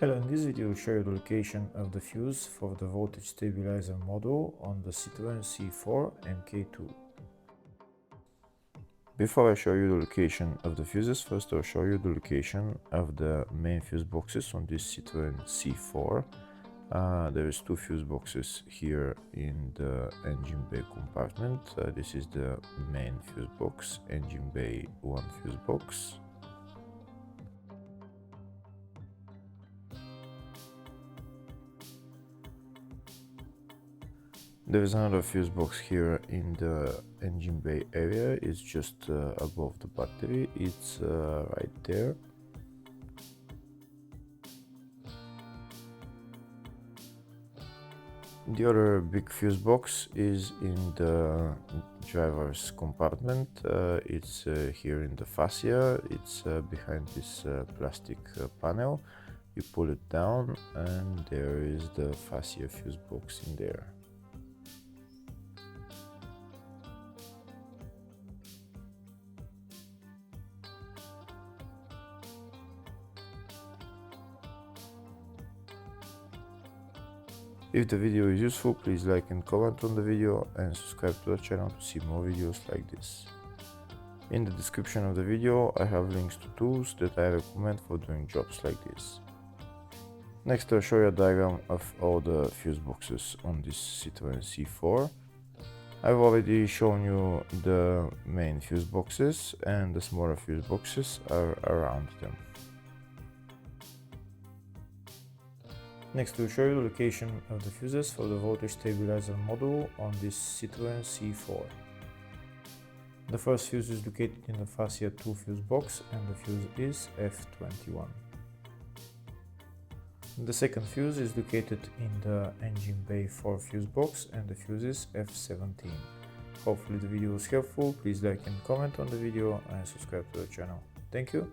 Hello, in this video I will show you the location of the fuse for the voltage stabilizer module on the Citroen C4 MK2. Before I show you the location of the fuses, first I'll show you the location of the main fuse boxes on this Citroen C4. There is two fuse boxes here in the engine bay compartment. This is the main fuse box, engine bay 1 fuse box. There is another fuse box here in the engine bay area. It's just above the battery. It's right there. The other big fuse box is in the driver's compartment. It's here in the fascia. It's behind this plastic panel. You pull it down and there is the fascia fuse box in there. If the video is useful, please like and comment on the video and subscribe to the channel to see more videos like this. In the description of the video I have links to tools that I recommend for doing jobs like this. Next I'll show you a diagram of all the fuse boxes on this Citroen C4. I've already shown you the main fuse boxes and the smaller fuse boxes are around them. Next we'll show you the location of the fuses for the voltage stabilizer module on this Citroen C4. The first fuse is located in the fascia 2 fuse box and the fuse is F21. The second fuse is located in the engine bay 4 fuse box and the fuse is F17. Hopefully the video was helpful. Please like and comment on the video and subscribe to the channel. Thank you.